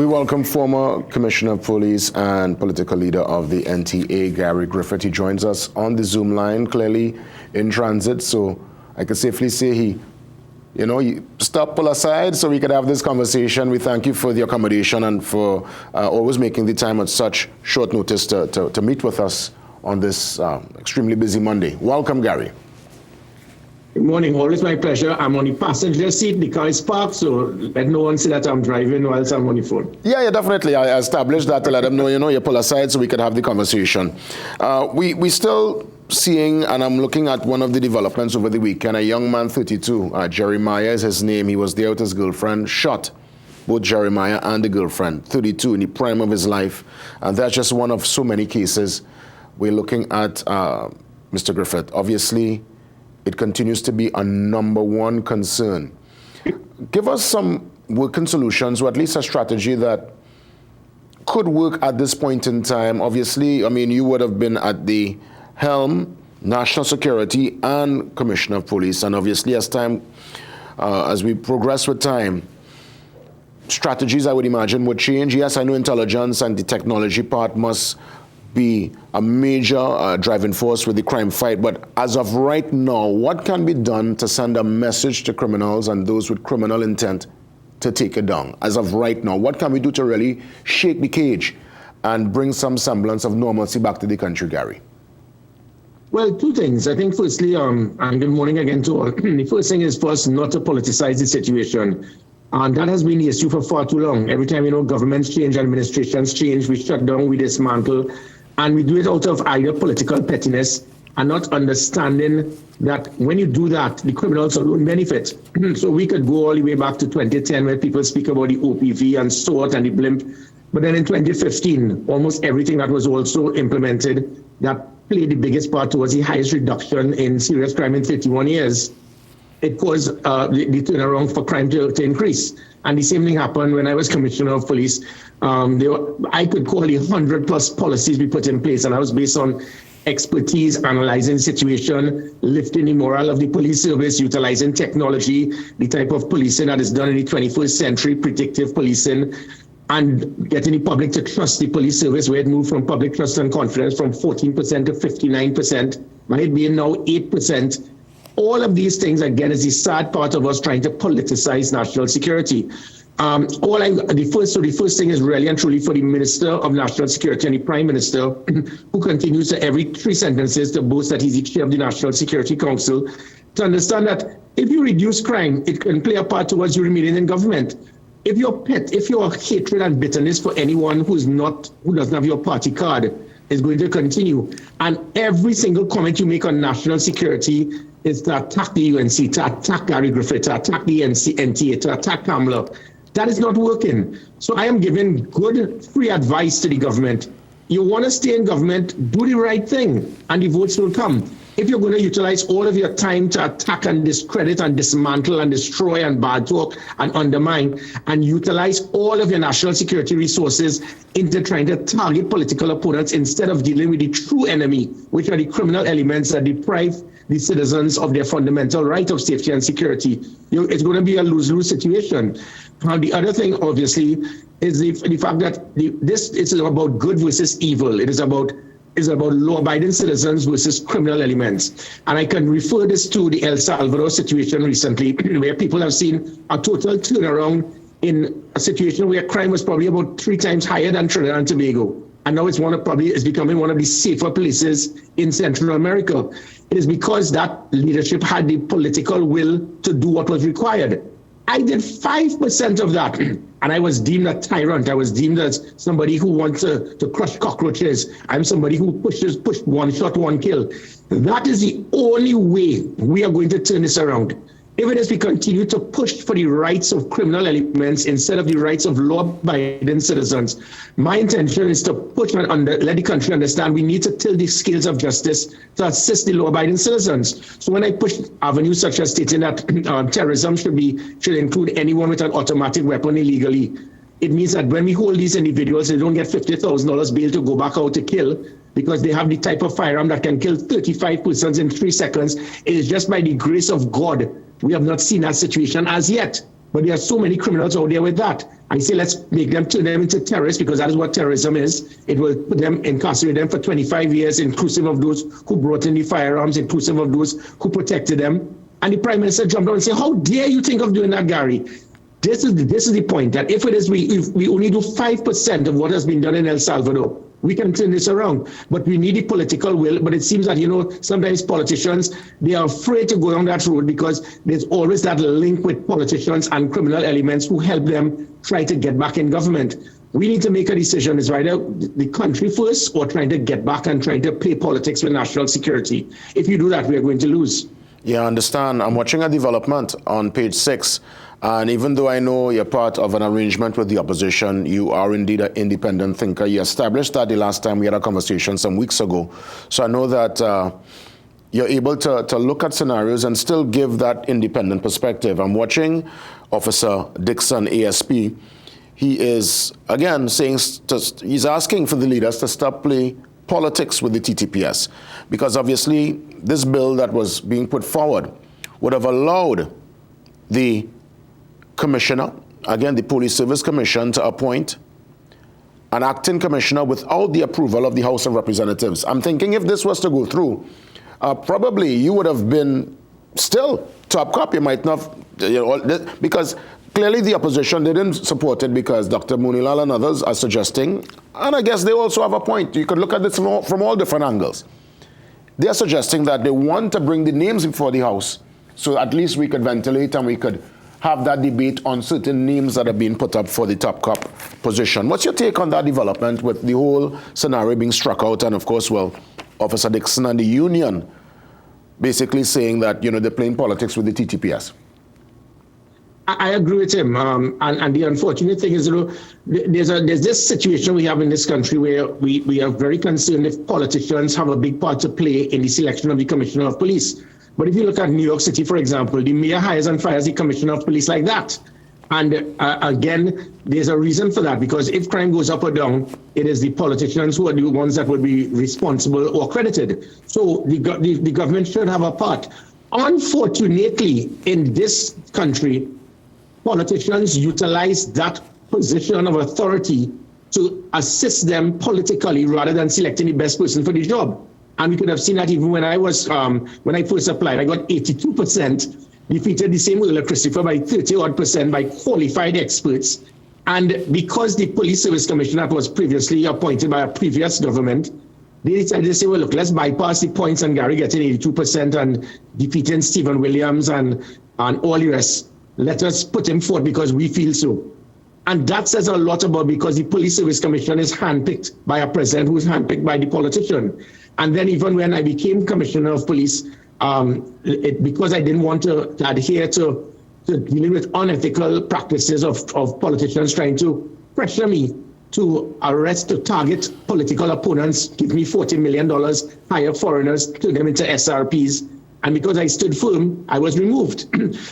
We welcome former Commissioner of Police and political leader of the NTA, Gary Griffith. He joins us on the Zoom line, clearly in transit, so I can safely say he pull aside so we could have this conversation. We thank you for the accommodation and for always making the time at such short notice to meet with us on this extremely busy Monday. Welcome, Gary. Good morning. Always my pleasure. I'm on the passenger seat. The car is parked, so let no one see that I'm driving whilst I'm on the phone. Yeah, definitely. I established that to let them know, you pull aside so we could have the conversation. We still seeing, and I'm looking at one of the developments over the weekend, a young man, 32, Jeremiah is his name. He was there with his girlfriend, shot both Jeremiah and the girlfriend, 32, in the prime of his life. And that's just one of so many cases. We're looking at Mr. Griffith. Obviously, it continues to be a #1 concern. Give us some working solutions, or at least a strategy that could work at this point in time. Obviously, I mean, you would have been at the helm, national security and commissioner of police. And obviously, as we progress with time, strategies, I would imagine, would change. Yes, I know intelligence and the technology part must be a major driving force with the crime fight. But as of right now, what can be done to send a message to criminals and those with criminal intent to take it down? As of right now, what can we do to really shake the cage and bring some semblance of normalcy back to the country, Gary? Well, two things. I think firstly, and good morning again to all. The first thing is for us not to politicize the situation. And that has been the issue for far too long. Every time, governments change, administrations change, we shut down, we dismantle. And we do it out of either political pettiness and not understanding that when you do that, the criminals don't benefit. So we could go all the way back to 2010 where people speak about the OPV and SWOT and the blimp. But then in 2015, almost everything that was also implemented that played the biggest part towards the highest reduction in serious crime in 31 years. It caused the turnaround for crime to increase. And the same thing happened when I was commissioner of police. I could call the 100+ policies we put in place, and I was based on expertise, analyzing the situation, lifting the morale of the police service, utilizing technology, the type of policing that is done in the 21st century, predictive policing, and getting the public to trust the police service, where it moved from public trust and confidence from 14% to 59%, by it being now 8%. All of these things, again, is the sad part of us trying to politicize national security. The first thing is really and truly for the Minister of National Security and the Prime Minister, who continues to every 3 sentences to boast that he's the chair of the National Security Council, to understand that if you reduce crime, it can play a part towards you remaining in government. If your hatred and bitterness for anyone who doesn't have your party card is going to continue, and every single comment you make on national security is to attack the UNC, to attack Gary Griffith, to attack the NTA, to attack Kamala. That is not working. So I am giving good free advice to the government. You want to stay in government, do the right thing, and the votes will come. If you're going to utilize all of your time to attack and discredit and dismantle and destroy and bad talk and undermine, and utilize all of your national security resources into trying to target political opponents instead of dealing with the true enemy, which are the criminal elements that deprive the citizens of their fundamental right of safety and security, it's going to be a lose-lose situation. The other thing, obviously, is the fact that this is about good versus evil. It is about law-abiding citizens versus criminal elements. And I can refer this to the El Salvador situation recently, where people have seen a total turnaround in a situation where crime was probably about 3 times higher than Trinidad and Tobago. And now it's becoming one of the safer places in Central America. It is because that leadership had the political will to do what was required. I did 5% of that, and I was deemed a tyrant. I was deemed as somebody who wants to crush cockroaches. I'm somebody who pushed one shot, one kill. That is the only way we are going to turn this around. Even as we continue to push for the rights of criminal elements instead of the rights of law-abiding citizens, my intention is to push and let the country understand we need to tilt the scales of justice to assist the law-abiding citizens. So when I push avenues such as stating that terrorism should include anyone with an automatic weapon illegally, it means that when we hold these individuals, they don't get $50,000 bail to go back out to kill, because they have the type of firearm that can kill 35 persons in 3 seconds. It is just by the grace of God we have not seen that situation as yet. But there are so many criminals out there with that. I say let's turn them into terrorists, because that is what terrorism is. It will put them, incarcerate them for 25 years, inclusive of those who brought in the firearms, inclusive of those who protected them. And the Prime Minister jumped on and said, how dare you think of doing that, Gary? This is the point, that if we only do 5% of what has been done in El Salvador, we can turn this around. But we need the political will. But it seems that, sometimes politicians, they are afraid to go down that road, because there's always that link with politicians and criminal elements who help them try to get back in government. We need to make a decision. Is either the country first, or trying to get back and trying to play politics with national security. If you do that, we are going to lose. Yeah, I understand. I'm watching a development on page 6. And even though I know you're part of an arrangement with the opposition, you are indeed an independent thinker. You established that the last time we had a conversation some weeks ago. So I know that you're able to look at scenarios and still give that independent perspective. I'm watching Officer Dixon, ASP. He is, again, saying he's asking for the leaders to stop playing politics with the TTPS. Because obviously, this bill that was being put forward would have allowed the commissioner, again, the Police Service Commission, to appoint an acting commissioner without the approval of the House of Representatives. I'm thinking if this was to go through, probably you would have been still top cop. You might not, because clearly the opposition didn't support it, because Dr. Munilal and others are suggesting, and I guess they also have a point. You could look at this from all different angles. They are suggesting that they want to bring the names before the House, so at least we could ventilate and we could have that debate on certain names that are being put up for the top cop position. What's your take on that development, with the whole scenario being struck out, and of course, well, Officer Dixon and the union basically saying that, they're playing politics with the TTPS? I agree with him. And the unfortunate thing is, there's this situation we have in this country where we are very concerned if politicians have a big part to play in the selection of the Commissioner of Police. But if you look at New York City, for example, the mayor hires and fires the Commissioner of Police like that. And again, there's a reason for that, because if crime goes up or down, it is the politicians who are the ones that would be responsible or credited. So the government should have a part. Unfortunately, in this country, politicians utilize that position of authority to assist them politically rather than selecting the best person for the job. And we could have seen that even when I was, when I first applied, I got 82%, defeated the same Earl Christopher by 30-odd% by qualified experts. And because the Police Service Commissioner was previously appointed by a previous government, they decided to say, well, look, let's bypass the points and Gary getting 82% and defeating Stephen Williams and all the rest. Let us put him forward because we feel so. And that says a lot about, because the Police Service Commission is handpicked by a president who is handpicked by the politician. And then even when I became Commissioner of Police, because I didn't want to adhere to dealing with unethical practices of politicians trying to pressure me to arrest, to target political opponents, give me $40 million, hire foreigners, turn them into SRPs. And because I stood firm, I was removed.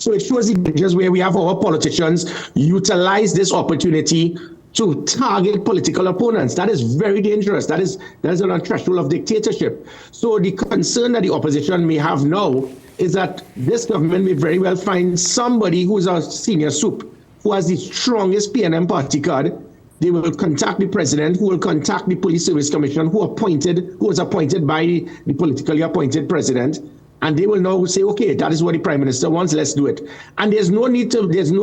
So it shows the dangers where we have our politicians utilize this opportunity to target political opponents. That is very dangerous. That is on a threshold of dictatorship. So the concern that the opposition may have now is that this government may very well find somebody who's a senior soup, who has the strongest PNM party card. They will contact the president, who will contact the Police Service Commission, who was appointed by the politically appointed president. And they will now say, okay, that is what the Prime Minister wants, let's do it. And there's no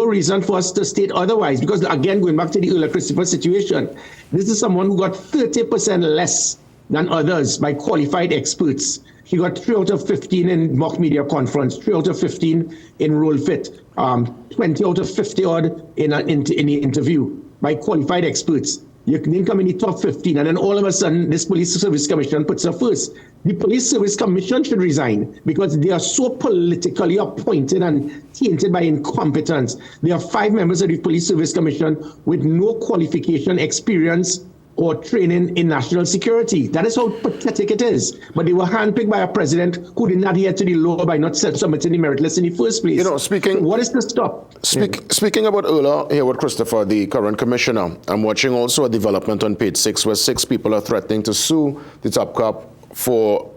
reason for us to state otherwise, because again, going back to the Earl Christopher situation, this is someone who got 30% less than others by qualified experts. He got 3 out of 15 in mock media conference, 3 out of 15 in role fit, 20 out of 50 odd in the interview by qualified experts. You can come in the top 15, and then all of a sudden, this Police Service Commission puts her first. The Police Service Commission should resign because they are so politically appointed and tainted by incompetence. There are 5 members of the Police Service Commission with no qualification, experience, or training in national security. That is how pathetic it is. But they were handpicked by a president who did not adhere to the law by not submitting the merit list in the first place. Speaking... So what is to stop? Speaking about Earl Haywood Christopher, the current commissioner, I'm watching also a development on page 6 where 6 people are threatening to sue the top cop for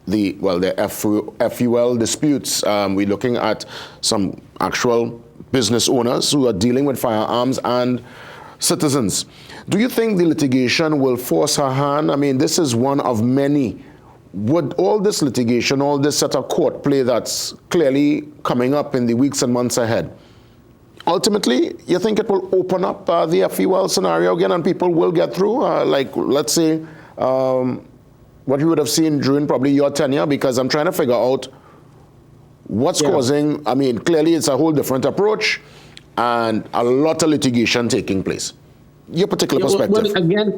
their FUL disputes. We're looking at some actual business owners who are dealing with firearms and citizens. Do you think the litigation will force her hand? I mean, this is one of many. Would all this litigation, all this set of court play that's clearly coming up in the weeks and months ahead, ultimately, you think it will open up the FEWL scenario again and people will get through? Like, let's say, what you would have seen during probably your tenure, because I'm trying to figure out what's causing, I mean, clearly it's a whole different approach and a lot of litigation taking place. Your particular perspective. Well, again,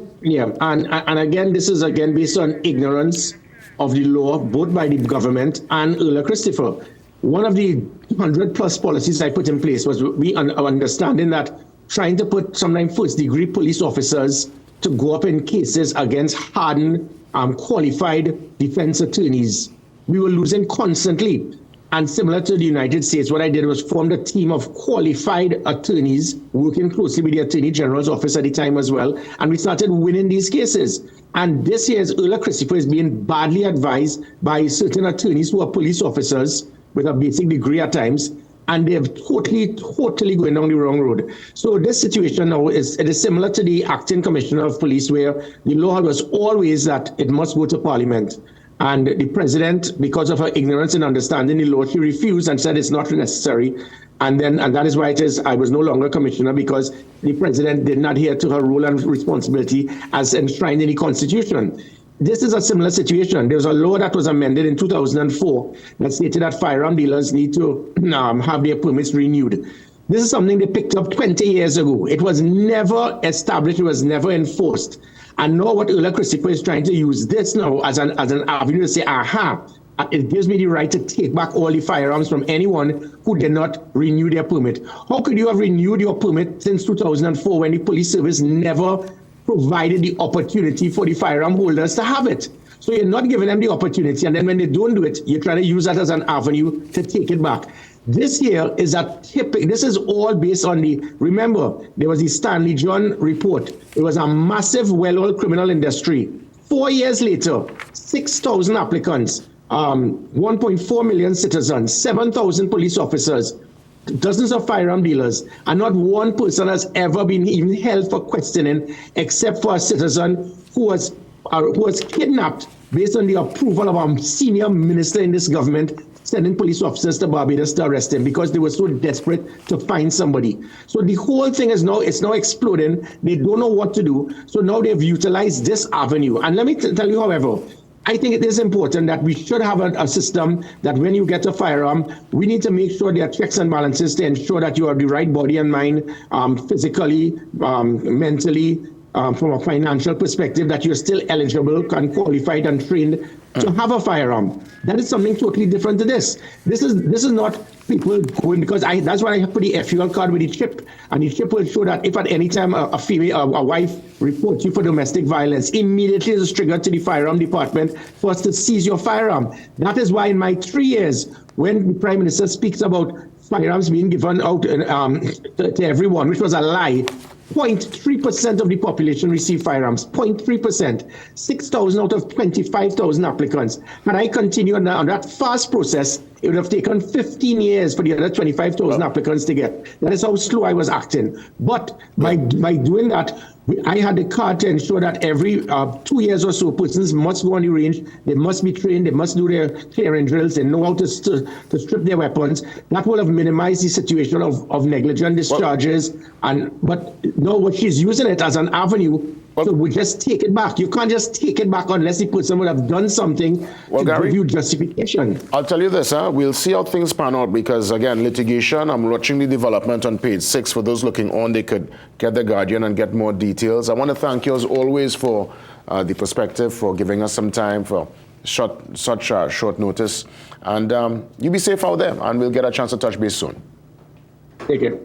and again, this is again based on ignorance of the law, both by the government and Earl Christopher. One of the 100+ policies I put in place was understanding that trying to put sometimes first-degree police officers to go up in cases against hardened, qualified defense attorneys. We were losing constantly. And similar to the United States, what I did was formed a team of qualified attorneys working closely with the Attorney General's office at the time as well. And we started winning these cases. And this year's Earl Christopher is being badly advised by certain attorneys who are police officers with a basic degree at times. And they're totally going down the wrong road. So this situation now it is similar to the acting commissioner of police, where the law was always that it must go to Parliament. And the president, because of her ignorance in understanding the law, she refused and said it's not necessary. And that is why it is I was no longer commissioner, because the president did not adhere to her role and responsibility as enshrined in the Constitution. This is a similar situation. There was a law that was amended in 2004 that stated that firearm dealers need to have their permits renewed. This is something they picked up 20 years ago. It was never established. It was never enforced. And now what Earl Christopher is trying to use this now as an avenue to say, it gives me the right to take back all the firearms from anyone who did not renew their permit. How could you have renewed your permit since 2004 when the police service never provided the opportunity for the firearm holders to have it? So you're not giving them the opportunity, and then when they don't do it, you try to use that as an avenue to take it back. This here is this is all based on remember, there was the Stanley John report. It was a massive well-oiled criminal industry. 4 years later, 6,000 applicants, 1.4 million citizens, 7,000 police officers, dozens of firearm dealers, and not one person has ever been even held for questioning except for a citizen who was kidnapped based on the approval of a senior minister in this government, sending police officers to Barbados to arrest him because they were so desperate to find somebody. So the whole thing is now exploding. They don't know what to do. So now they've utilized this avenue. And let me tell you, however, I think it is important that we should have a system that when you get a firearm, we need to make sure there are checks and balances to ensure that you have the right body and mind, physically, mentally, from a financial perspective, that you're still eligible and qualified and trained to have a firearm. That is something totally different to this. This is not people going, because that's why I put the FEWL card with the chip, and the chip will show that if at any time a wife reports you for domestic violence, immediately is triggered to the firearm department for us to seize your firearm. That is why in my 3 years, when the Prime Minister speaks about firearms being given out to everyone, which was a lie, 0.3% of the population received firearms, 0.3%, 6,000 out of 25,000 applicants. Had I continued on that fast process, it would have taken 15 years for the other 25,000 applicants to get. That is how slow I was acting. But by doing that, I had the card to ensure that every 2 years or so, persons must go on the range, they must be trained, they must do their clearing drills, they know how to strip their weapons. That will have minimized the situation of negligent discharges. But no, what she's using it as an avenue, so we just take it back. You can't just take it back unless the person would have done something to Gary, give you justification. I'll tell you this, we'll see how things pan out, because again, litigation, I'm watching the development on page 6. For those looking on, they could get the Guardian and get more details. I want to thank you as always for the perspective, for giving us some time for such short notice. And you be safe out there, and we'll get a chance to touch base soon. Take care.